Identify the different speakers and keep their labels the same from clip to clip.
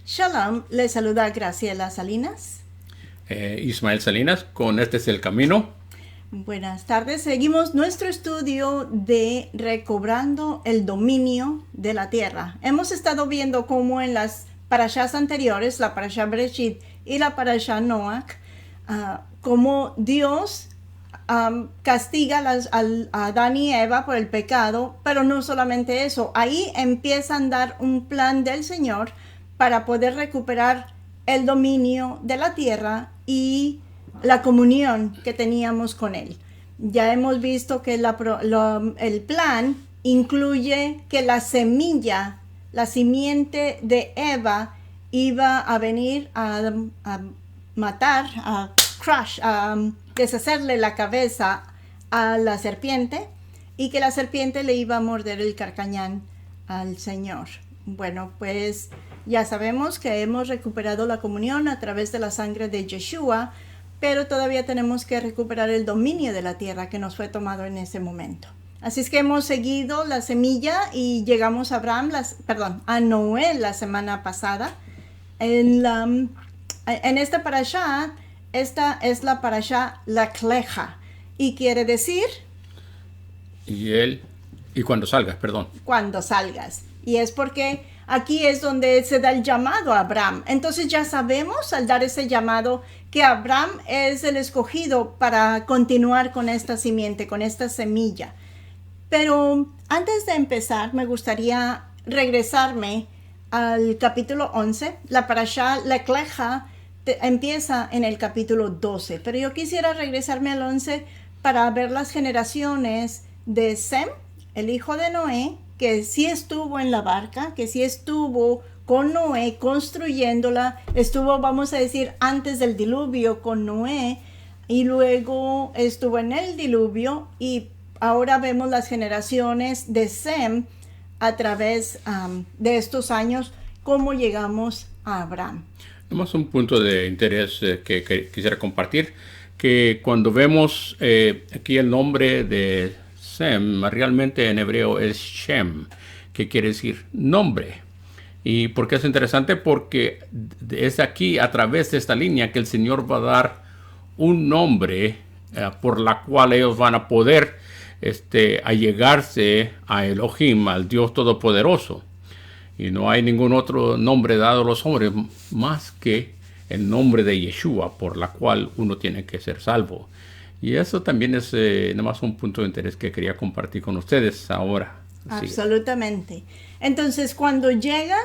Speaker 1: Shalom, le saluda Graciela Salinas.
Speaker 2: Ismael Salinas, con Este es el Camino.
Speaker 1: Buenas tardes, seguimos nuestro estudio de recobrando el dominio de la tierra. Hemos estado viendo cómo en las parashas anteriores, la parashá Bereshit y la parashá Noach, cómo Dios castiga a Adán y Eva por el pecado, pero no solamente eso, ahí empiezan a dar un plan del Señor para poder recuperar el dominio de la tierra y la comunión que teníamos con Él. Ya hemos visto que el plan incluye que la semilla, la simiente de Eva, iba a venir a matar, a crush, a deshacerle la cabeza a la serpiente y que la serpiente le iba a morder el carcañán al Señor. Bueno, pues ya sabemos que hemos recuperado la comunión a través de la sangre de Yeshua, pero todavía tenemos que recuperar el dominio de la tierra que nos fue tomado en ese momento. Así es que hemos seguido la semilla y llegamos a a Noé la semana pasada. En esta parashá, esta es la parashá Lech Lecha, y quiere decir
Speaker 2: Y cuando salgas, perdón.
Speaker 1: cuando salgas. Y es porque aquí es donde se da el llamado a Abraham. Entonces ya sabemos al dar ese llamado que Abraham es el escogido para continuar con esta simiente, con esta semilla. Pero antes de empezar me gustaría regresarme al capítulo 11. La parashá Lech Lecha empieza en el capítulo 12, pero yo quisiera regresarme al 11 para ver las generaciones de Sem, el hijo de Noé, que sí estuvo en la barca, que sí estuvo con Noé construyéndola, estuvo, vamos a decir, antes del diluvio con Noé, y luego estuvo en el diluvio, y ahora vemos las generaciones de Sem a través de estos años, cómo llegamos a Abraham.
Speaker 2: Nomás un punto de interés que quisiera compartir, que cuando vemos aquí el nombre de Sem, realmente en hebreo es Shem, que quiere decir nombre. ¿Y por qué es interesante? Porque es aquí, a través de esta línea, que el Señor va a dar un nombre por la cual ellos van a poder allegarse a Elohim, al Dios Todopoderoso. Y no hay ningún otro nombre dado a los hombres más que el nombre de Yeshua, por la cual uno tiene que ser salvo. Y eso también es nada más un punto de interés que quería compartir con ustedes ahora.
Speaker 1: Absolutamente. Entonces, cuando llegan,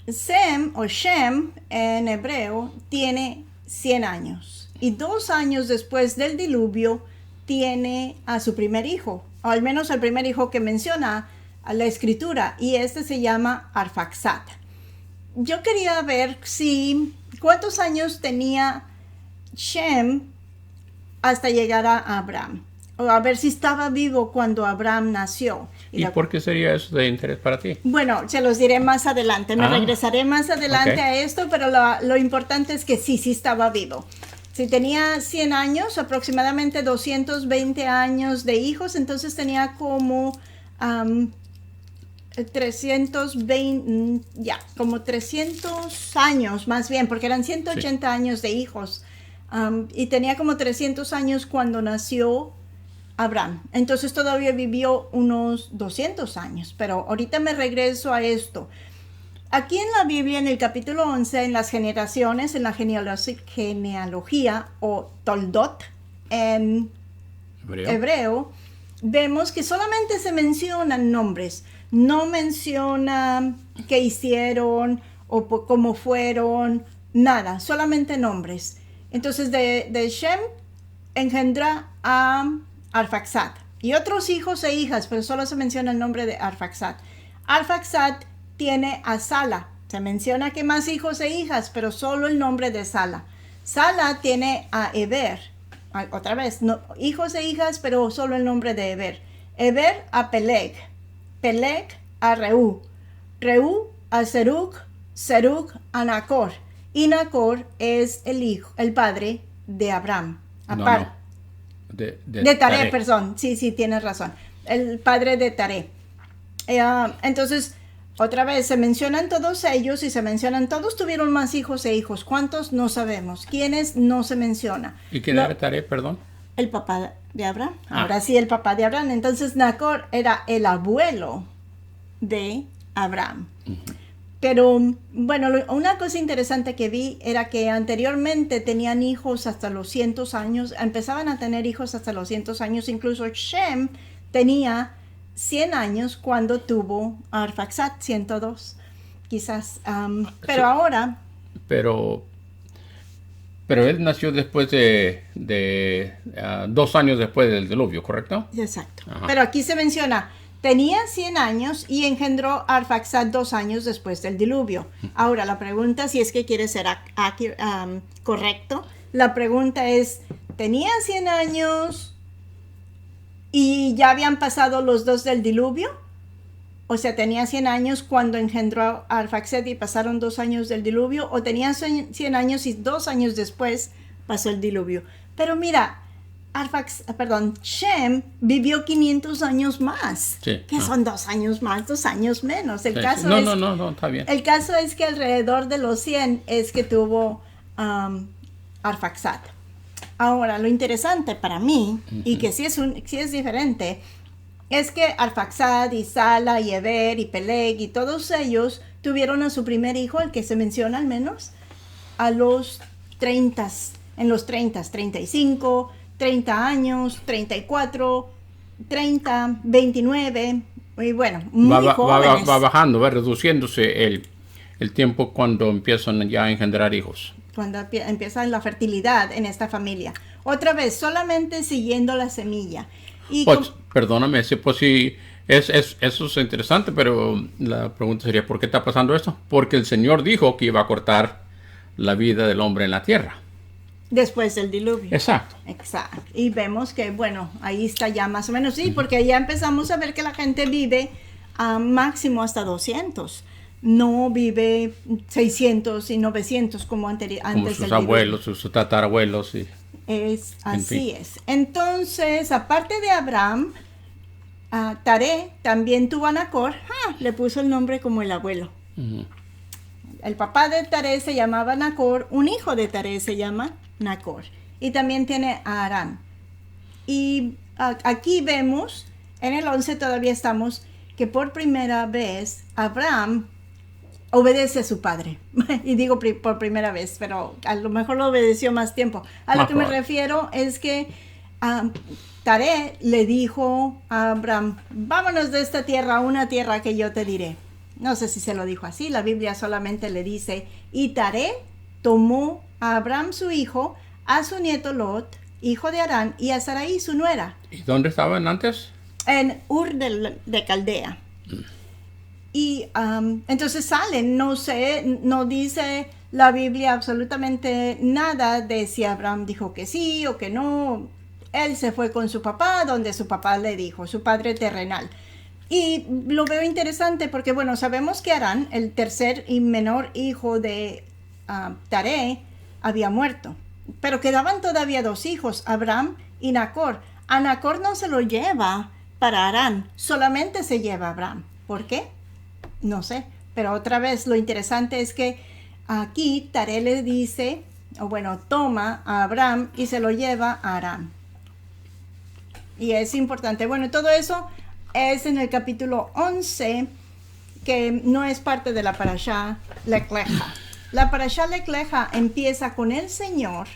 Speaker 1: Sem o Shem en hebreo tiene 100 años. Y 2 años después del diluvio tiene a su primer hijo, o al menos el primer hijo que menciona a la escritura, y este se llama Arfaxad. Yo quería ver cuántos años tenía Shem hasta llegar a Abraham, o a ver si estaba vivo cuando Abraham nació.
Speaker 2: ¿Y por qué sería eso de interés para ti?
Speaker 1: Bueno, se los diré más adelante, me regresaré más adelante
Speaker 2: okay.
Speaker 1: a esto, pero lo importante es que sí estaba vivo. Si tenía 100 años, aproximadamente 220 años de hijos, entonces tenía como 300 años más bien, porque eran 180 años de hijos. Y tenía como 300 años cuando nació Abraham. Entonces todavía vivió unos 200 años. Pero ahorita me regreso a esto. Aquí en la Biblia, en el capítulo 11, en las generaciones, en la genealogía o Toldot en hebreo, vemos que solamente se mencionan nombres. No menciona qué hicieron o cómo fueron, nada, solamente nombres. Entonces de Shem engendra a Arfaxad y otros hijos e hijas, pero solo se menciona el nombre de Arfaxad. Arfaxad tiene a Sala. Se menciona que más hijos e hijas, pero solo el nombre de Sala. Sala tiene a Eber. Otra vez, no, hijos e hijas, pero solo el nombre de Eber. Eber a Peleg. Peleg a Reú. Reú a Serug. Serug a Nacor. Y Nacor es el padre de Abraham. De Taré, perdón. Sí, tienes razón. El padre de Taré. Entonces, Otra vez, se mencionan todos ellos y se mencionan, todos tuvieron más hijos e hijos. ¿Cuántos? No sabemos. ¿Quiénes? No se menciona.
Speaker 2: ¿Y quién era Taré, perdón?
Speaker 1: El papá de Abraham.
Speaker 2: Ah.
Speaker 1: Ahora sí, el papá de Abraham. Entonces, Nacor era el abuelo de Abraham. Pero, bueno, una cosa interesante que vi era que anteriormente tenían hijos hasta los 100 años, empezaban a tener hijos hasta los 100 años, incluso Shem tenía 100 años cuando tuvo a Arfaxad, 102, quizás. Pero ahora...
Speaker 2: Pero él nació después de 2 años después del diluvio, ¿correcto?
Speaker 1: Exacto.
Speaker 2: Ajá.
Speaker 1: Pero aquí se menciona, tenía 100 años y engendró a Arfaxad 2 años después del diluvio. Ahora, la pregunta, si es que quiere ser correcto, la pregunta es, ¿tenía 100 años y ya habían pasado los 2 del diluvio? O sea, ¿tenía 100 años cuando engendró a Arfaxad y pasaron 2 años del diluvio? ¿O tenía 100 años y 2 años después pasó el diluvio? Pero mira, Shem vivió 500 años más.
Speaker 2: Sí.
Speaker 1: Que son 2 años más, 2 años menos. El
Speaker 2: Sí,
Speaker 1: caso
Speaker 2: sí. No,
Speaker 1: es,
Speaker 2: no, está bien.
Speaker 1: El caso es que alrededor de los 100 es que tuvo Arfaxad. Ahora, lo interesante para mí, y que sí es diferente, es que Arfaxad y Sala y Eber y Peleg y todos ellos tuvieron a su primer hijo, el que se menciona al menos, a los 30, en los 35, 30 años, 34, 30, 29, y bueno, muy jóvenes.
Speaker 2: Va bajando, va reduciéndose el tiempo cuando empiezan ya a engendrar hijos.
Speaker 1: Cuando empieza la fertilidad en esta familia. Otra vez, solamente siguiendo la semilla. Y
Speaker 2: Pues, perdóname, pues sí, eso es interesante, pero la pregunta sería, ¿por qué está pasando esto? Porque el Señor dijo que iba a cortar la vida del hombre en la tierra.
Speaker 1: Después del diluvio.
Speaker 2: Exacto.
Speaker 1: Exacto. Y vemos que, bueno, ahí está ya más o menos, sí, porque ya empezamos a ver que la gente vive máximo hasta 200. No vive 600 y 900 como antes del diluvio.
Speaker 2: Como sus abuelos, sus tatarabuelos.
Speaker 1: Así es. Entonces, aparte de Abraham, Taré también tuvo a Nacor. Le puso el nombre como el abuelo. El papá de Taré se llamaba Nacor, un hijo de Taré se llama Nacor. Y también tiene a Harán. Y aquí vemos, en el 11 todavía estamos, que por primera vez Abraham obedece a su padre. Y digo por primera vez, pero a lo mejor lo obedeció más tiempo. A lo que me refiero es que Taré le dijo a Abraham, vámonos de esta tierra a una tierra que yo te diré. No sé si se lo dijo así, la Biblia solamente le dice, y Taré tomó a Abraham su hijo, a su nieto Lot, hijo de Harán, y a Sarai su nuera.
Speaker 2: ¿Y dónde estaban antes?
Speaker 1: En Ur de Caldea. Y entonces salen, no dice la Biblia absolutamente nada de si Abraham dijo que sí o que no. Él se fue con su papá, donde su papá le dijo, su padre terrenal. Y lo veo interesante porque, bueno, sabemos que Harán, el tercer y menor hijo de Taré, había muerto. Pero quedaban todavía 2 hijos, Abraham y Nacor. A Nacor no se lo lleva para Harán, solamente se lleva a Abraham. ¿Por qué? No sé, pero otra vez lo interesante es que aquí Taré le dice, o bueno, toma a Abraham y se lo lleva a Harán. Y es importante. Bueno, todo eso es en el capítulo 11, que no es parte de la parashá Lech Lecha. La parashá Lech Lecha empieza con el Señor,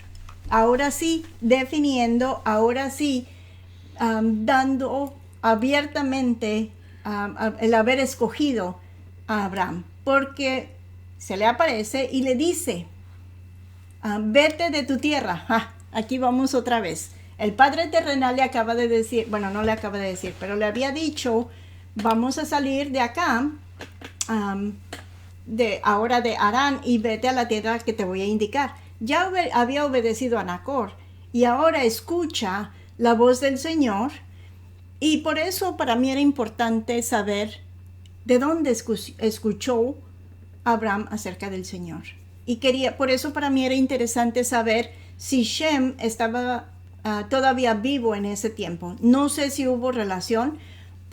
Speaker 1: ahora sí, definiendo, ahora sí, dando abiertamente el haber escogido a Abraham, porque se le aparece y le dice, vete de tu tierra. Aquí vamos otra vez. El padre terrenal le acaba de decir, bueno, no le acaba de decir, pero le había dicho, vamos a salir de acá, ahora de Harán, y vete a la tierra que te voy a indicar. Ya había obedecido a Nacor, y ahora escucha la voz del Señor, y por eso para mí era importante saber de dónde escuchó Abraham acerca del Señor. Y por eso para mí era interesante saber si Shem estaba todavía vivo en ese tiempo. No sé si hubo relación,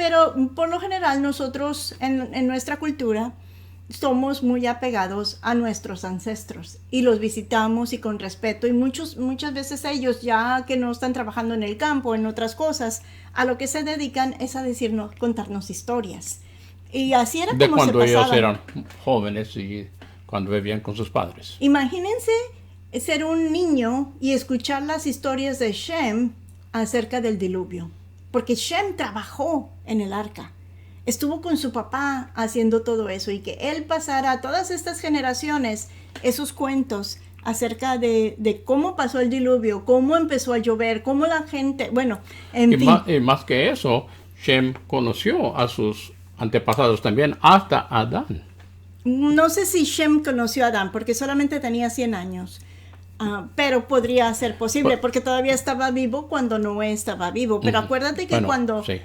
Speaker 1: Pero por lo general nosotros en nuestra cultura somos muy apegados a nuestros ancestros y los visitamos y con respeto, y muchas veces ellos, ya que no están trabajando en el campo, en otras cosas, a lo que se dedican es a decirnos, contarnos historias. Y así era
Speaker 2: De
Speaker 1: como se
Speaker 2: cuando ellos
Speaker 1: pasaban.
Speaker 2: eran jóvenes y cuando vivían con sus padres.
Speaker 1: Imagínense ser un niño y escuchar las historias de Shem acerca del diluvio, porque Shem trabajó en el arca, estuvo con su papá haciendo todo eso, y que él pasara a todas estas generaciones esos cuentos acerca de cómo pasó el diluvio, cómo empezó a llover, cómo la gente, bueno, en fin.
Speaker 2: Y más que eso, Shem conoció a sus antepasados también, hasta Adán.
Speaker 1: No sé si Shem conoció a Adán, porque solamente tenía 100 años. Pero podría ser posible, porque todavía estaba vivo cuando Noé estaba vivo. Pero acuérdate que
Speaker 2: Bueno, sí.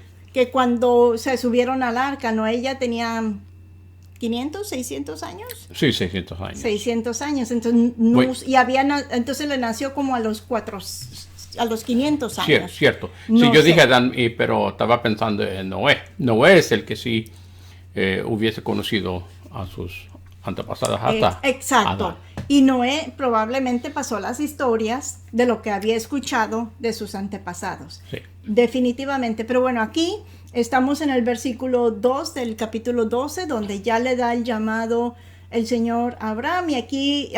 Speaker 1: cuando se subieron al arca, Noé ya tenía 500, 600 años.
Speaker 2: Sí, 600 años.
Speaker 1: 600 años. Entonces, entonces le nació como a los 500 años.
Speaker 2: Cierto.
Speaker 1: No
Speaker 2: Sí, yo
Speaker 1: sé.
Speaker 2: dije Adán, pero estaba pensando en Noé. Noé es el que sí hubiese conocido a sus antepasados hasta
Speaker 1: Exacto.
Speaker 2: Adán.
Speaker 1: Y Noé probablemente pasó las historias de lo que había escuchado de sus antepasados.
Speaker 2: Sí.
Speaker 1: Definitivamente. Pero bueno, aquí estamos en el versículo 2 del capítulo 12, donde ya le da el llamado el Señor a Abraham. Y aquí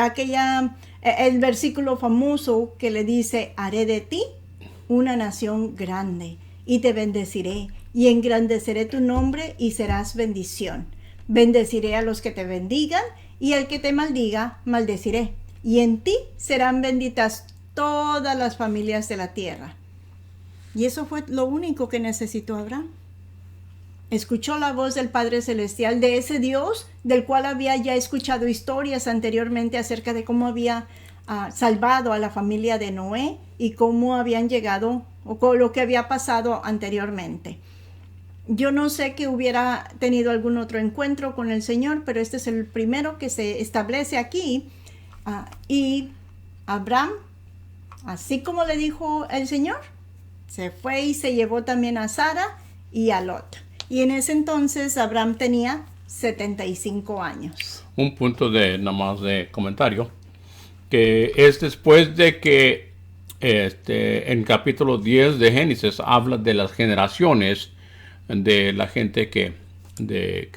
Speaker 1: el versículo famoso que le dice: haré de ti una nación grande y te bendeciré y engrandeceré tu nombre y serás bendición. Bendeciré a los que te bendigan y el que te maldiga, maldeciré. Y en ti serán benditas todas las familias de la tierra. Y eso fue lo único que necesitó Abraham. Escuchó la voz del Padre Celestial, de ese Dios del cual había ya escuchado historias anteriormente acerca de cómo había salvado a la familia de Noé y cómo habían llegado, o con lo que había pasado anteriormente. Yo no sé que hubiera tenido algún otro encuentro con el Señor, pero este es el primero que se establece aquí. Y Abraham, así como le dijo el Señor, se fue y se llevó también a Sara y a Lot. Y en ese entonces Abraham tenía 75 años.
Speaker 2: Un punto nada más de comentario, que es después de que en capítulo 10 de Génesis habla de las generaciones de la gente que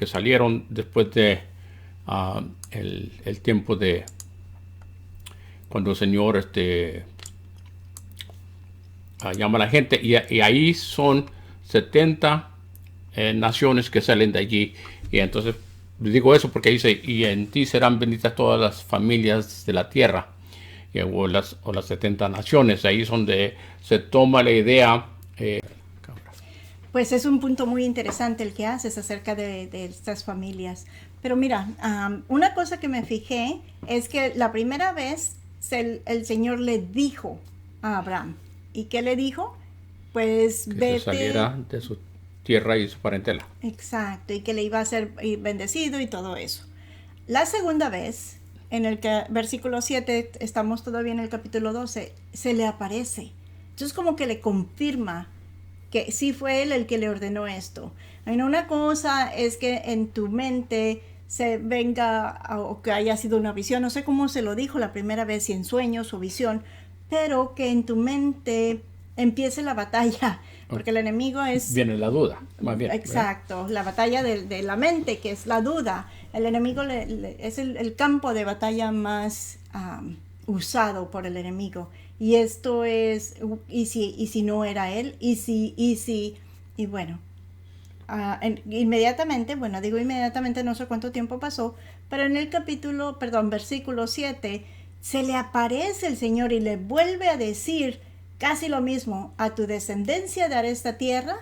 Speaker 2: salieron después de el tiempo de cuando el Señor llama a la gente, y ahí son 70 naciones que salen de allí. Y entonces digo eso porque dice: y en ti serán benditas todas las familias de la tierra, o las 70 naciones. Ahí es donde se toma la idea.
Speaker 1: Pues es un punto muy interesante el que haces acerca de estas familias. Pero mira, una cosa que me fijé es que la primera vez el Señor le dijo a Abraham. ¿Y qué le dijo? Pues
Speaker 2: Que
Speaker 1: vete.
Speaker 2: se saliera de su tierra y su parentela.
Speaker 1: Exacto, y que le iba a ser bendecido y todo eso. La segunda vez, en el versículo 7, estamos todavía en el capítulo 12, se le aparece. Entonces como que le confirma que sí fue él el que le ordenó esto. Una cosa es que en tu mente se venga, o que haya sido una visión, no sé cómo se lo dijo la primera vez, si en sueños o visión, pero que en tu mente empiece la batalla, porque el enemigo es...
Speaker 2: Viene la duda, más bien.
Speaker 1: Exacto, la batalla de la mente, que es la duda. El enemigo es el campo de batalla más usado por el enemigo. Y esto es, y si no era él, y bueno, inmediatamente, no sé cuánto tiempo pasó, pero en el versículo 7, se le aparece el Señor y le vuelve a decir casi lo mismo: a tu descendencia daré esta tierra.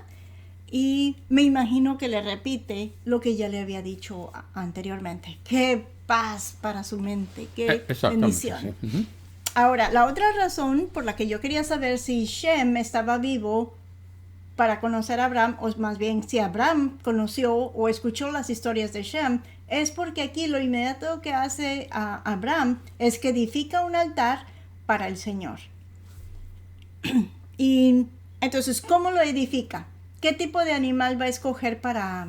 Speaker 1: Y me imagino que le repite lo que ya le había dicho anteriormente. ¡Qué paz para su mente! ¡Qué bendición!
Speaker 2: Sí. Uh-huh.
Speaker 1: Ahora, la otra razón por la que yo quería saber si Shem estaba vivo para conocer a Abraham, o más bien si Abraham conoció o escuchó las historias de Shem, es porque aquí lo inmediato que hace a Abraham es que edifica un altar para el Señor. Y entonces, ¿cómo lo edifica? ¿qué tipo de animal va a escoger para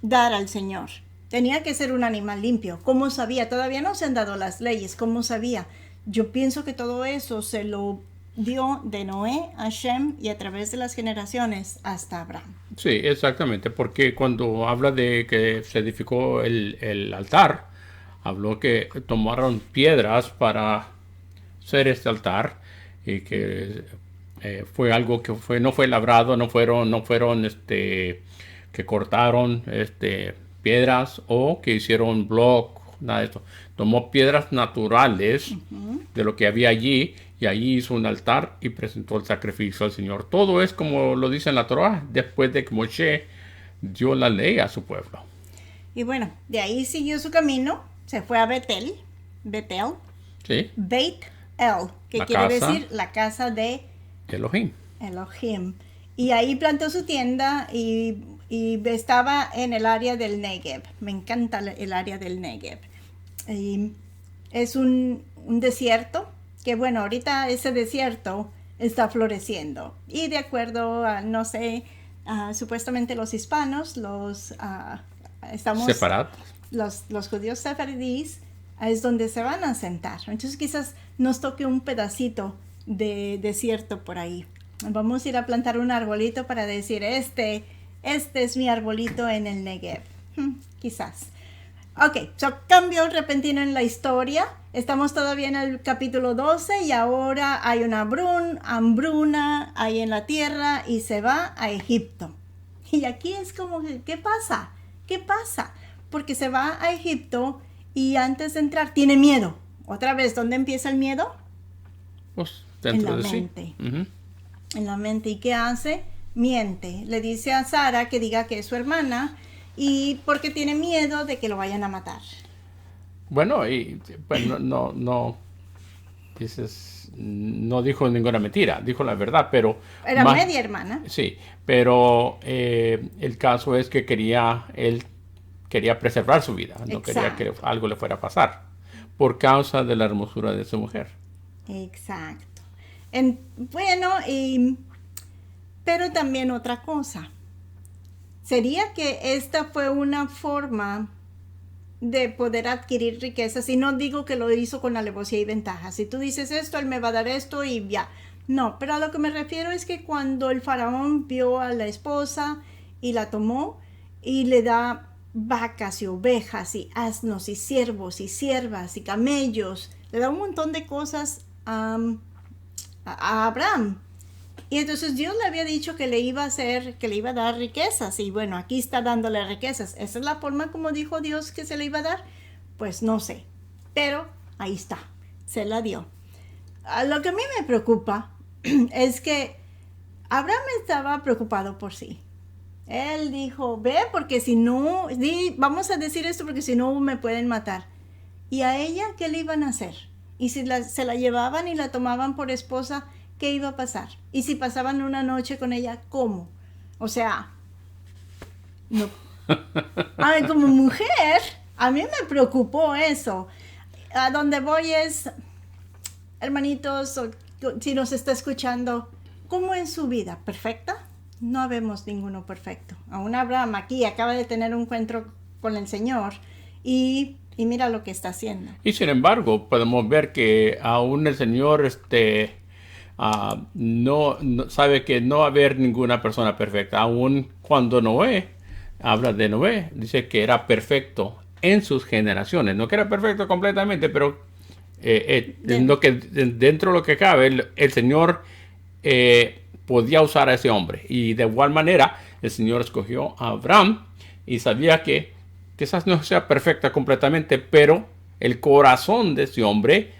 Speaker 1: dar al Señor? Tenía que ser un animal limpio. ¿Cómo sabía? Todavía no se han dado las leyes. ¿Cómo sabía? Yo pienso que todo eso se lo dio de Noé a Shem y a través de las generaciones hasta Abraham.
Speaker 2: Sí, exactamente, porque cuando habla de que se edificó el altar, habló que tomaron piedras para hacer este altar y que fue algo que no fue labrado, no fueron que cortaron piedras o que hicieron block, nada de esto. Tomó piedras naturales de lo que había allí y allí hizo un altar y presentó el sacrificio al Señor. Todo es como lo dice en la Torah, después de que Moshe dio la ley a su pueblo.
Speaker 1: Y bueno, de ahí siguió su camino, se fue a Betel,
Speaker 2: ¿Sí?
Speaker 1: Beit El, que
Speaker 2: La
Speaker 1: quiere
Speaker 2: casa
Speaker 1: decir la casa de
Speaker 2: Elohim.
Speaker 1: Elohim. Y ahí plantó su tienda y estaba en el área del Negev. Me encanta el área del Negev. Y es un desierto que, bueno, ahorita ese desierto está floreciendo. Y de acuerdo a, no sé, supuestamente los hispanos, estamos...
Speaker 2: Separados.
Speaker 1: Los judíos sefaradíes es donde se van a sentar. Entonces quizás nos toque un pedacito de desierto por ahí. Vamos a ir a plantar un arbolito para decir, este es mi arbolito en el Negev. Quizás. Ok, cambio repentino en la historia. Estamos todavía en el capítulo 12 y ahora hay una hambruna ahí en la tierra y se va a Egipto. Y aquí es como, ¿qué pasa? ¿Qué pasa? Porque se va a Egipto y antes de entrar tiene miedo. Otra vez, ¿dónde empieza el miedo?
Speaker 2: Pues dentro
Speaker 1: en la
Speaker 2: de
Speaker 1: mente.
Speaker 2: Sí.
Speaker 1: En la mente. ¿Y qué hace? Miente. Le dice a Sara que diga que es su hermana y porque tiene miedo de que lo vayan a matar.
Speaker 2: Bueno, y pues no dijo ninguna mentira, dijo la verdad, pero...
Speaker 1: Era media hermana.
Speaker 2: Sí, pero el caso es que él quería preservar su vida, no quería que algo le fuera a pasar, por causa de la hermosura de su mujer.
Speaker 1: Exacto. Pero también otra cosa. Sería que esta fue una forma de poder adquirir riquezas, y no digo que lo hizo con alevosía y ventaja. Si tú dices esto, él me va a dar esto y ya. No, pero a lo que me refiero es que cuando el faraón vio a la esposa y la tomó y le da vacas y ovejas y asnos y siervos y siervas y camellos, le da un montón de cosas a Abraham. Y entonces Dios le había dicho que le iba a dar riquezas. Y bueno, aquí está dándole riquezas. ¿Esa es la forma como dijo Dios que se le iba a dar? Pues no sé. Pero ahí está. Se la dio. Lo que a mí me preocupa es que Abraham estaba preocupado por sí. Él dijo, ve, porque si no, vamos a decir esto porque si no me pueden matar. ¿Y a ella qué le iban a hacer? Y si se la llevaban y la tomaban por esposa, ¿qué iba a pasar? Y si pasaban una noche con ella, ¿cómo? O sea, no. Ay, como mujer, a mí me preocupó eso. A donde voy es, hermanitos, si nos está escuchando, ¿cómo es su vida? ¿Perfecta? No vemos ninguno perfecto. Aún Abraham aquí acaba de tener un encuentro con el Señor y mira lo que está haciendo.
Speaker 2: Y sin embargo, podemos ver que aún el Señor no sabe que no va a haber ninguna persona perfecta. Aún cuando Noé habla de Noé, dice que era perfecto en sus generaciones. No que era perfecto completamente, pero dentro de lo que cabe, el Señor podía usar a ese hombre. Y de igual manera, el Señor escogió a Abraham y sabía que quizás no sea perfecta completamente, pero el corazón de ese hombre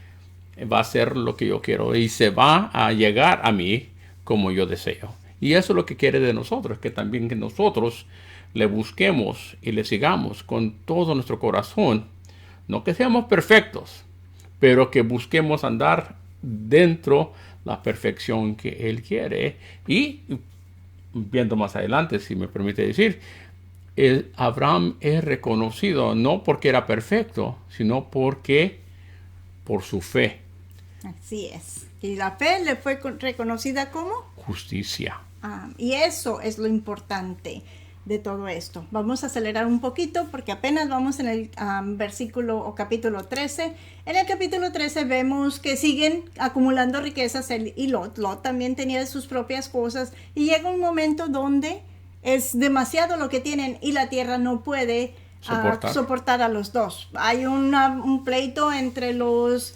Speaker 2: va a ser lo que yo quiero y se va a llegar a mí como yo deseo. Y eso es lo que quiere de nosotros, que también que nosotros le busquemos y le sigamos con todo nuestro corazón. No que seamos perfectos, pero que busquemos andar dentro la perfección que Él quiere. Y viendo más adelante, si me permite decir, Abraham es reconocido no porque era perfecto, sino por su fe.
Speaker 1: Así es. Y la fe le fue reconocida como.
Speaker 2: Justicia.
Speaker 1: Y eso es lo importante de todo esto. Vamos a acelerar un poquito porque apenas vamos en el versículo o capítulo 13. En el capítulo 13 vemos que siguen acumulando riquezas él y Lot. Lot también tenía sus propias cosas y llega un momento donde es demasiado lo que tienen y la tierra no puede soportar a los dos. Hay un pleito entre los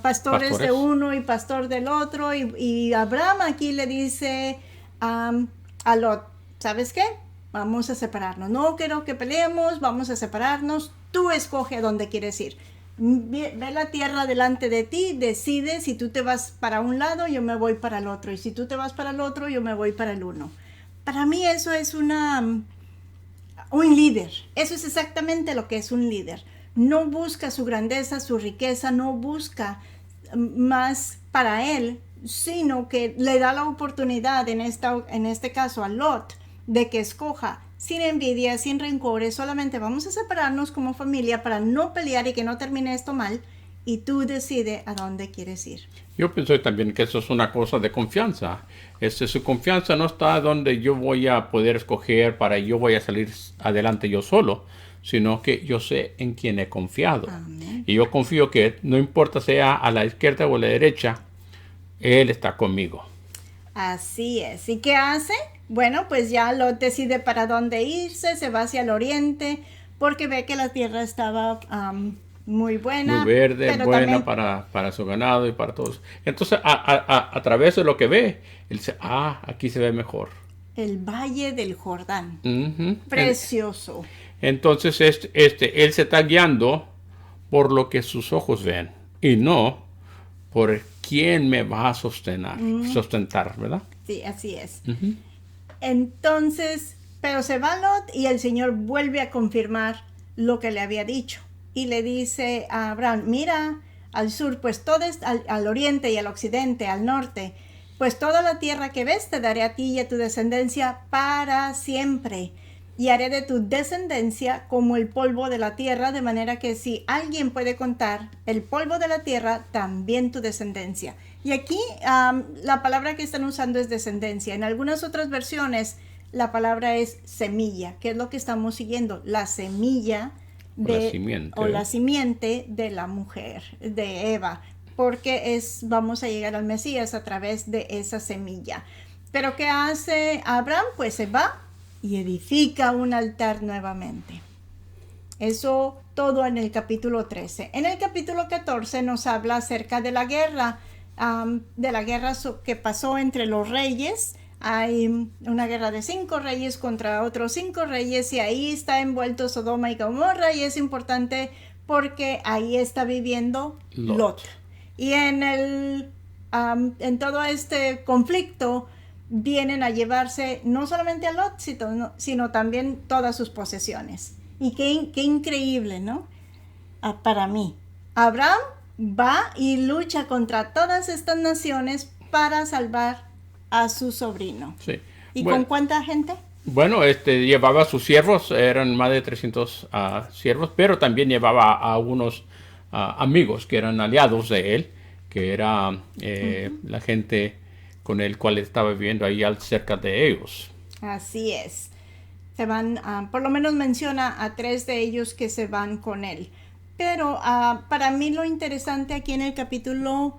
Speaker 1: pastores de uno y pastor del otro y Abraham aquí le dice a Lot, ¿sabes qué? Vamos a separarnos. No quiero que peleemos, vamos a separarnos. Tú escoge a dónde quieres ir. Ve la tierra delante de ti, decide si tú te vas para un lado, yo me voy para el otro. Y si tú te vas para el otro, yo me voy para el uno. Para mí eso es un líder. Eso es exactamente lo que es un líder. No busca su grandeza, su riqueza, no busca más para él, sino que le da la oportunidad en este caso a Lot de que escoja sin envidia, sin rencores, solamente vamos a separarnos como familia para no pelear y que no termine esto mal y tú decides a dónde quieres ir.
Speaker 2: Yo pienso también que eso es una cosa de confianza. Su confianza no está donde yo voy a poder escoger para yo voy a salir adelante yo solo, sino que yo sé en quién he confiado.
Speaker 1: Amén.
Speaker 2: Y yo confío que no importa sea a la izquierda o a la derecha, Él está conmigo.
Speaker 1: Así es. ¿Y qué hace? Bueno, pues ya Lot decide para dónde irse, se va hacia el oriente, porque ve que la tierra estaba muy buena.
Speaker 2: Muy verde,
Speaker 1: pero
Speaker 2: buena
Speaker 1: también,
Speaker 2: para su ganado y para todos. Entonces, a través de lo que ve, él dice, aquí se ve mejor.
Speaker 1: el Valle del Jordán.
Speaker 2: Uh-huh.
Speaker 1: Precioso.
Speaker 2: Entonces, él se está guiando por lo que sus ojos ven y no por quién me va a sustentar, ¿verdad?
Speaker 1: Sí, así es.
Speaker 2: Uh-huh.
Speaker 1: Entonces, pero se va Lot y el Señor vuelve a confirmar lo que le había dicho. Y le dice a Abraham, mira al sur, pues todo es al oriente y al occidente, al norte, pues toda la tierra que ves te daré a ti y a tu descendencia para siempre. Y haré de tu descendencia como el polvo de la tierra, de manera que si alguien puede contar el polvo de la tierra, también tu descendencia. Y aquí la palabra que están usando es descendencia. En algunas otras versiones la palabra es semilla, que es lo que estamos siguiendo, la semilla
Speaker 2: o
Speaker 1: la simiente de la mujer, de Eva, porque vamos a llegar al Mesías a través de esa semilla. Pero ¿qué hace Abraham? Pues se va y edifica un altar nuevamente. Eso todo en el capítulo 13. En el capítulo 14 nos habla acerca de la guerra que pasó entre los reyes. Hay una guerra de 5 reyes contra otros 5 reyes y ahí está envuelto Sodoma y Gomorra y es importante porque ahí está viviendo Lot. Y en todo este conflicto vienen a llevarse no solamente a Lot, sino también todas sus posesiones. Y qué increíble, ¿no? Para mí. Abraham va y lucha contra todas estas naciones para salvar a su sobrino.
Speaker 2: Sí.
Speaker 1: ¿Y con cuánta gente?
Speaker 2: Bueno, llevaba a sus siervos, eran más de 300 siervos, pero también llevaba a unos amigos que eran aliados de él, que era la gente con el cual estaba viviendo ahí cerca de ellos.
Speaker 1: Así es. Se van, por lo menos menciona a 3 de ellos que se van con él. Pero para mí lo interesante aquí en el capítulo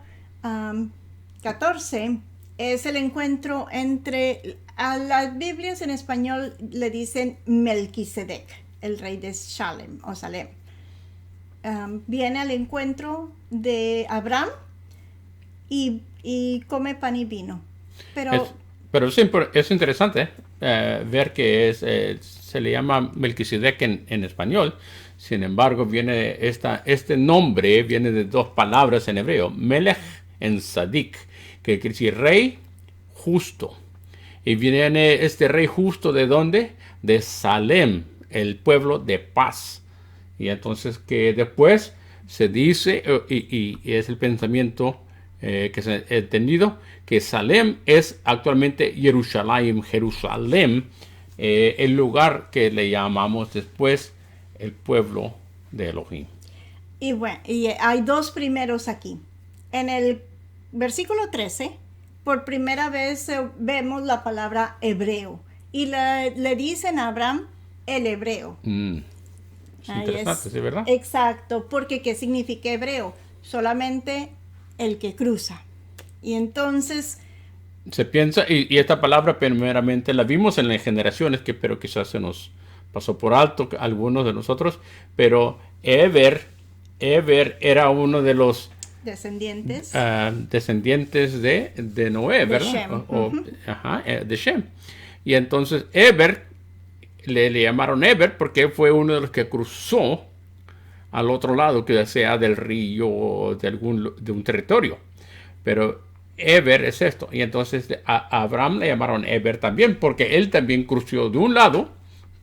Speaker 1: 14 es el encuentro entre, a las Biblias en español le dicen Melquisedec, el rey de Salem o Salem. Viene al encuentro de Abraham y come pan y vino.
Speaker 2: Pero es interesante ver que se le llama Melquisedec en español. Sin embargo, viene este nombre viene de 2 palabras en hebreo, Melech en Sadik, que quiere decir rey justo. Y viene este rey justo ¿de dónde? De Salem, el pueblo de paz. Y entonces que después se dice, y es el pensamiento que se ha entendido, que Salem es actualmente Jerusalén, el lugar que le llamamos después el pueblo de Elohim.
Speaker 1: Y bueno, y hay 2 primeros aquí. en el versículo 13, por primera vez vemos la palabra hebreo. Y le dicen a Abraham el hebreo.
Speaker 2: Es interesante, ¿sí, verdad?
Speaker 1: Exacto, porque ¿qué significa hebreo? Solamente el que cruza. Y entonces...
Speaker 2: Se piensa, y esta palabra primeramente la vimos en las generaciones, pero quizás se nos pasó por alto algunos de nosotros, pero Eber era uno de los
Speaker 1: descendientes
Speaker 2: de Noé, ¿verdad?
Speaker 1: Shem.
Speaker 2: De Shem. Y entonces Eber, le llamaron Eber porque fue uno de los que cruzó al otro lado, que sea del río o de un territorio. Pero Eber es esto. Y entonces a Abraham le llamaron Eber también, porque él también cruzó de un lado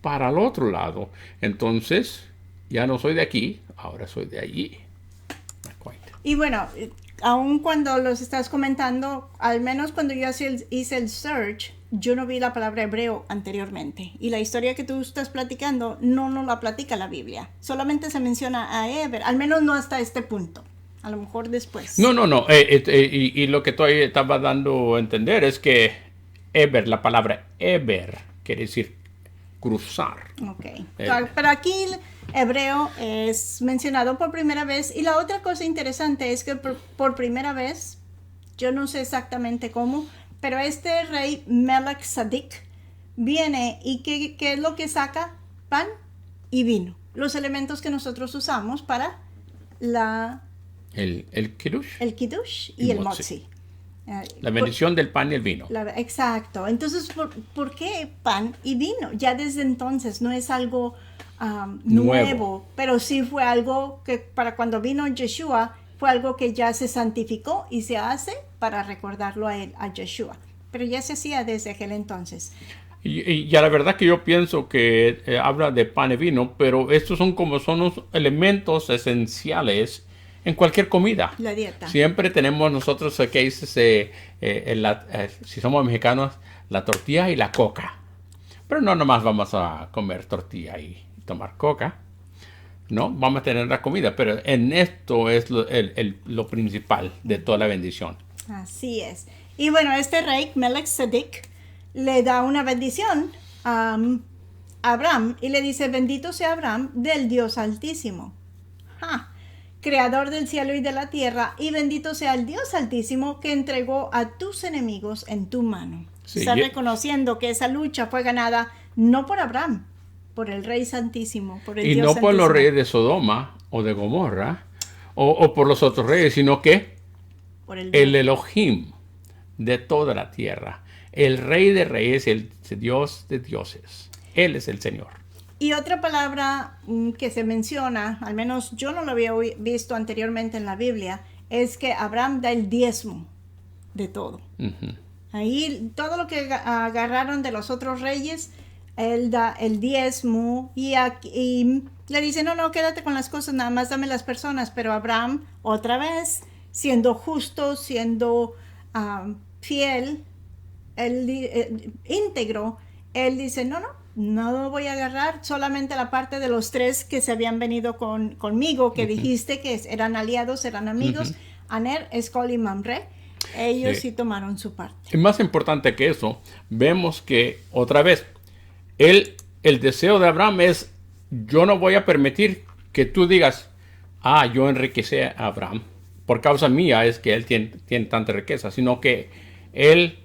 Speaker 2: para el otro lado. Entonces, ya no soy de aquí, ahora soy de allí.
Speaker 1: Y bueno, aun cuando los estás comentando, al menos cuando yo hice el search, yo no vi la palabra hebreo anteriormente. Y la historia que tú estás platicando no nos la platica la Biblia. Solamente se menciona a Eber, al menos no hasta este punto. A lo mejor después.
Speaker 2: No. Y lo que todavía estaba dando a entender es que Eber, la palabra Eber, quiere decir cruzar.
Speaker 1: Ok. Pero aquí el hebreo es mencionado por primera vez. Y la otra cosa interesante es que por primera vez, yo no sé exactamente cómo, pero este rey Melech Sadik viene y ¿qué es lo que saca? Pan y vino. Los elementos que nosotros usamos para
Speaker 2: el kiddush.
Speaker 1: El kiddush y el motzi.
Speaker 2: La bendición del pan y el vino.
Speaker 1: Exacto. Entonces, ¿por qué pan y vino? Ya desde entonces no es algo nuevo, pero sí fue algo que para cuando vino Yeshua, fue algo que ya se santificó y se hace para recordarlo a él, a Yeshua. Pero ya se hacía desde aquel entonces.
Speaker 2: Y ya la verdad que yo pienso que habla de pan y vino, pero estos son los elementos esenciales en cualquier comida.
Speaker 1: La dieta.
Speaker 2: Siempre tenemos nosotros, que dices, si somos mexicanos, la tortilla y la coca. Pero no nomás vamos a comer tortilla y tomar coca. No, vamos a tener la comida, pero en esto es lo principal de toda la bendición.
Speaker 1: Así es. Y bueno, este rey, Melech Sadik, le da una bendición a Abraham y le dice: bendito sea Abraham del Dios Altísimo. Creador del cielo y de la tierra, y bendito sea el Dios Altísimo que entregó a tus enemigos en tu mano. Sí, está reconociendo que esa lucha fue ganada no por Abraham, por el Rey Santísimo, por el Dios
Speaker 2: Santísimo. Y no por los reyes de Sodoma o de Gomorra o por los otros reyes, sino que por el Elohim de toda la tierra, el Rey de reyes, el Dios de dioses. Él es el Señor.
Speaker 1: Y otra palabra que se menciona, al menos yo no lo había visto anteriormente en la Biblia, es que Abraham da el diezmo de todo. Uh-huh. Ahí todo lo que agarraron de los otros reyes, él da el diezmo y le dice: no, quédate con las cosas, nada más dame las personas. Pero Abraham, otra vez, siendo justo, siendo fiel, íntegro, él dice: no voy a agarrar solamente la parte de los 3 que se habían venido conmigo, que dijiste que eran aliados, eran amigos, Aner, Escol y Mamre. Ellos sí tomaron su parte.
Speaker 2: Y más importante que eso, vemos que otra vez, el deseo de Abraham es: yo no voy a permitir que tú digas: yo enriquecí a Abraham, por causa mía es que él tiene tanta riqueza, sino que él,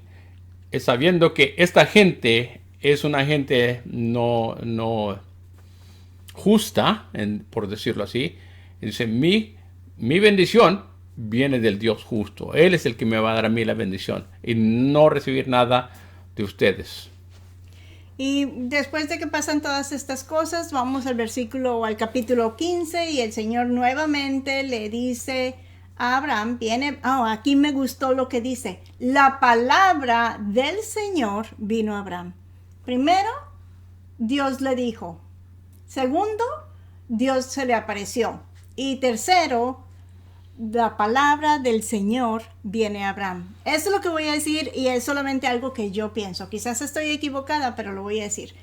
Speaker 2: sabiendo que esta gente es una gente no justa, por decirlo así, dice: mi bendición viene del Dios justo. Él es el que me va a dar a mí la bendición y no recibir nada de ustedes.
Speaker 1: Y después de que pasan todas estas cosas, vamos al capítulo 15, y el Señor nuevamente le dice a Abraham, aquí me gustó lo que dice: la palabra del Señor vino a Abraham. Primero, Dios le dijo. Segundo, Dios se le apareció. Y tercero, la palabra del Señor viene a Abraham. Eso es lo que voy a decir, y es solamente algo que yo pienso. Quizás estoy equivocada, pero lo voy a decir.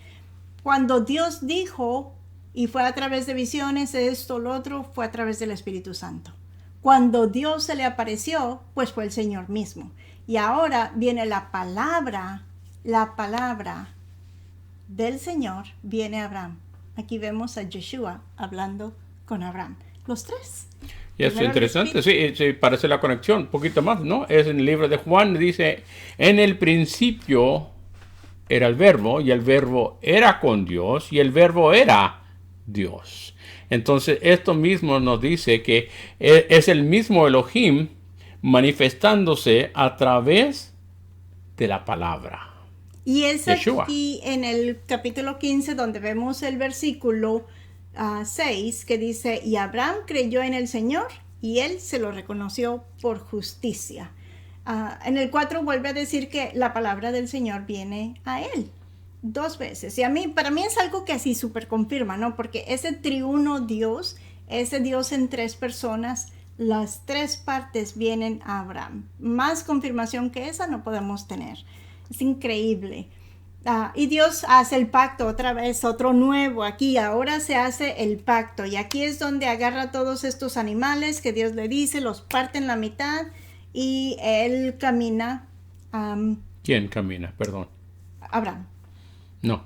Speaker 1: Cuando Dios dijo, y fue a través de visiones, esto, lo otro, fue a través del Espíritu Santo. Cuando Dios se le apareció, pues fue el Señor mismo. Y ahora viene la palabra del Señor, viene a Abraham. Aquí vemos a Yeshua hablando con Abraham. Los tres.
Speaker 2: Y es
Speaker 1: Primero
Speaker 2: interesante, sí, parece la conexión, un poquito más, ¿no? Es en el libro de Juan, dice, en el principio era el verbo, y el verbo era con Dios, y el verbo era Dios. Entonces, esto mismo nos dice que es el mismo Elohim manifestándose a través de la palabra.
Speaker 1: Y es
Speaker 2: Yeshua.
Speaker 1: aquí en el capítulo 15 donde vemos el versículo 6 que dice, y Abraham creyó en el Señor y él se lo reconoció por justicia. En el 4 vuelve a decir que la palabra del Señor viene a él 2 veces. Y para mí es algo que así súper confirma, ¿no? Porque ese triuno Dios, ese Dios en 3 personas, las 3 partes vienen a Abraham. Más confirmación que esa no podemos tener. Es increíble. Y Dios hace el pacto otra vez, otro nuevo aquí. Ahora se hace el pacto. Y aquí es donde agarra todos estos animales que Dios le dice, los parte en la mitad y él camina.
Speaker 2: ¿Quién camina? Perdón.
Speaker 1: Abraham.
Speaker 2: No.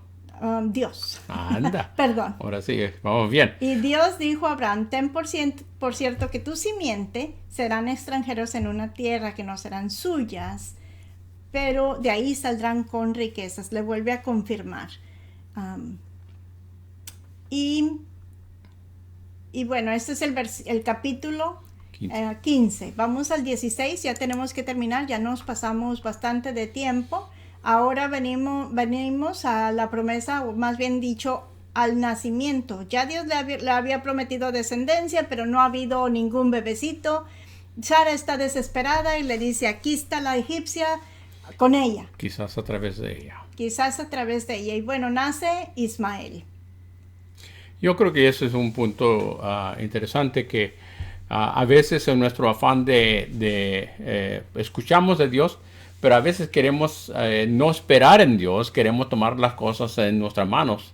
Speaker 1: Dios.
Speaker 2: Anda.
Speaker 1: Perdón.
Speaker 2: Ahora sí, vamos bien.
Speaker 1: Y Dios dijo a Abraham, ten por cierto que tu simiente serán extranjeros en una tierra que no serán suyas, pero de ahí saldrán con riquezas. Le vuelve a confirmar. Y bueno, este es el capítulo 15. Vamos al 16, ya tenemos que terminar, ya nos pasamos bastante de tiempo. Ahora venimos a la promesa, o más bien dicho, al nacimiento. Ya Dios le había prometido descendencia, pero no ha habido ningún bebecito. Sara está desesperada y le dice, aquí está la egipcia con ella.
Speaker 2: Quizás a través de ella.
Speaker 1: Y bueno, nace Ismael.
Speaker 2: Yo creo que ese es un punto interesante que a veces en nuestro afán de escuchamos de Dios, pero a veces queremos no esperar en Dios, queremos tomar las cosas en nuestras manos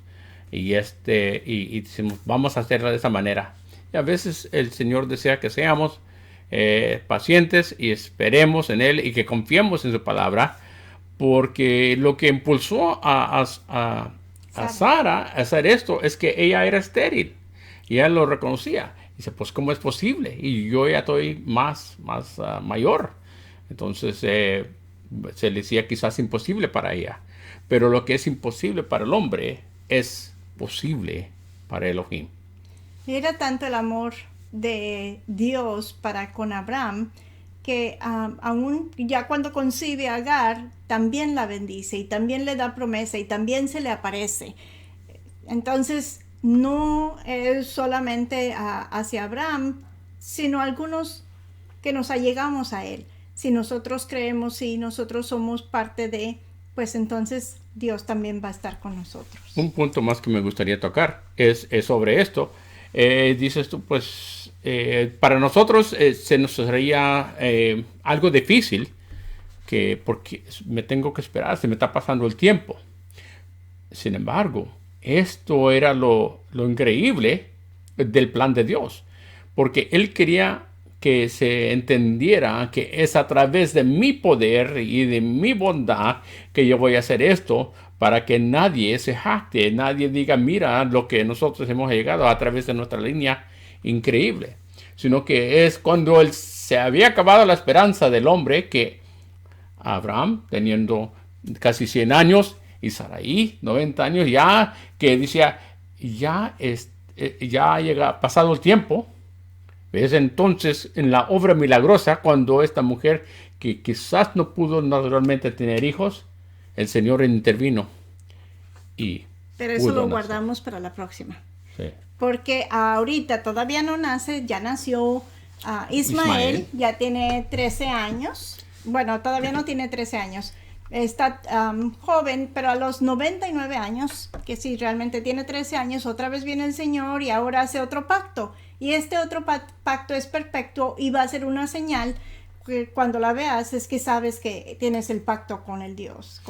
Speaker 2: y decimos, vamos a hacerla de esa manera. Y a veces el Señor desea que seamos pacientes y esperemos en Él y que confiemos en su palabra, porque lo que impulsó a Sara a hacer esto es que ella era estéril y ella lo reconocía. Dice, pues ¿cómo es posible? Y yo ya estoy más mayor. Entonces se le decía quizás imposible para ella. Pero lo que es imposible para el hombre es posible para Elohim.
Speaker 1: Y era tanto el amor de Dios para con Abraham que aún ya cuando concibe a Agar también la bendice y también le da promesa y también se le aparece. Entonces no es solamente hacia Abraham, sino algunos que nos allegamos a él. Si nosotros creemos y nosotros somos parte de, pues entonces Dios también va a estar con nosotros.
Speaker 2: Un punto más que me gustaría tocar es sobre esto. Dices tú, pues para nosotros se nos sería algo difícil porque me tengo que esperar, se me está pasando el tiempo. Sin embargo, esto era lo increíble del plan de Dios, porque Él quería que se entendiera que es a través de mi poder y de mi bondad que yo voy a hacer esto, para que nadie se jacte, nadie diga, mira lo que nosotros hemos llegado a través de nuestra línea increíble, sino que es cuando se había acabado la esperanza del hombre, que Abraham, teniendo casi 100 años, y Sarai, 90 años, ya que decía, ya ha pasado el tiempo. Es entonces en la obra milagrosa cuando esta mujer que quizás no pudo naturalmente tener hijos, el Señor intervino y
Speaker 1: pero eso lo guardamos para la próxima.
Speaker 2: Sí.
Speaker 1: Porque ahorita todavía no nace, ya nació Ismael, ya tiene 13 años. Bueno, todavía no tiene 13 años. Está joven, pero a los 99 años, que sí, realmente tiene 13 años, otra vez viene el Señor y ahora hace otro pacto. Y este otro pacto es perfecto y va a ser una señal que cuando la veas es que sabes que tienes el pacto con Dios.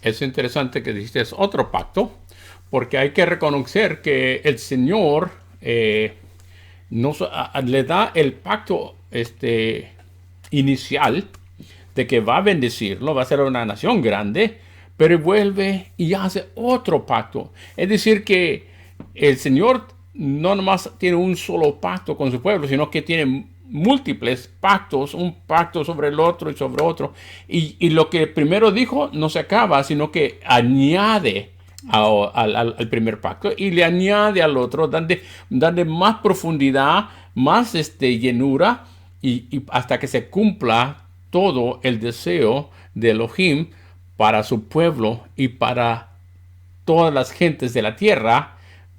Speaker 2: Es interesante que dijiste es otro pacto, porque hay que reconocer que el Señor le da el pacto inicial de que va a bendecirlo, va a ser una nación grande, pero vuelve y hace otro pacto. Es decir, que el Señor no nomás tiene un solo pacto con su pueblo, sino que tiene múltiples pactos, un pacto sobre el otro y sobre otro. Y lo que primero dijo no se acaba, sino que añade al primer pacto y le añade al otro, dando más profundidad, más llenura, y hasta que se cumpla todo el deseo de Elohim para su pueblo y para todas las gentes de la tierra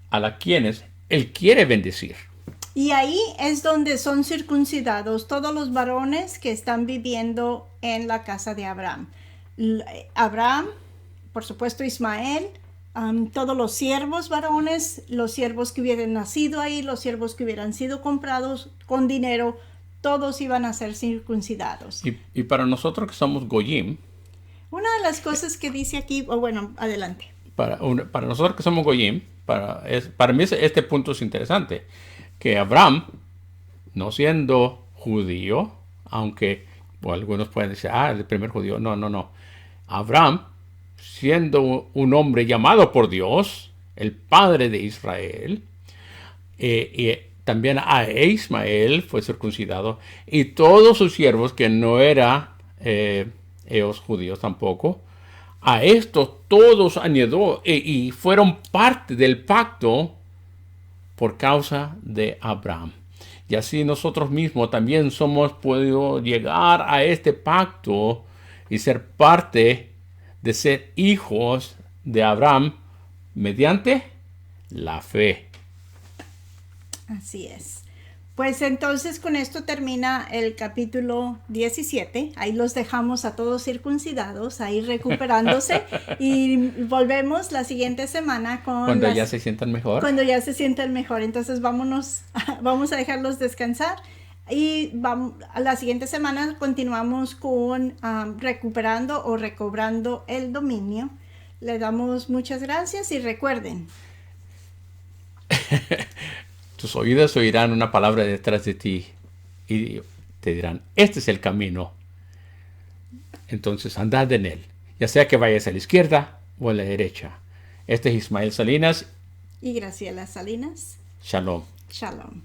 Speaker 2: a las quienes Él quiere bendecir.
Speaker 1: Y ahí es donde son circuncidados todos los varones que están viviendo en la casa de Abraham. Abraham, por supuesto Ismael, todos los siervos varones, los siervos que hubieran nacido ahí, los siervos que hubieran sido comprados con dinero, todos iban a ser circuncidados.
Speaker 2: Y para nosotros que somos Goyim,
Speaker 1: una de las cosas que dice aquí, bueno, adelante.
Speaker 2: Para nosotros que somos Goyim, para mí este punto es interesante. Que Abraham, no siendo judío, aunque algunos pueden decir, el primer judío. No. Abraham, siendo un hombre llamado por Dios, el padre de Israel, y también a Ismael fue circuncidado, y todos sus siervos, que no eran ellos judíos tampoco, a estos todos añadió y fueron parte del pacto por causa de Abraham. Y así nosotros mismos también somos podido llegar a este pacto y ser parte de ser hijos de Abraham mediante la fe.
Speaker 1: Así es. Pues entonces con esto termina el capítulo 17. Ahí los dejamos a todos circuncidados, ahí recuperándose. Y volvemos la siguiente semana
Speaker 2: cuando ya se sientan mejor.
Speaker 1: Cuando ya se sientan mejor. Entonces vamos a dejarlos descansar. Y la siguiente semana continuamos con recuperando o recobrando el dominio. Le damos muchas gracias y recuerden.
Speaker 2: Tus oídos oirán una palabra detrás de ti y te dirán, este es el camino. Entonces andad en él, ya sea que vayas a la izquierda o a la derecha. Este es Ismael Salinas
Speaker 1: y Graciela Salinas.
Speaker 2: Shalom.
Speaker 1: Shalom.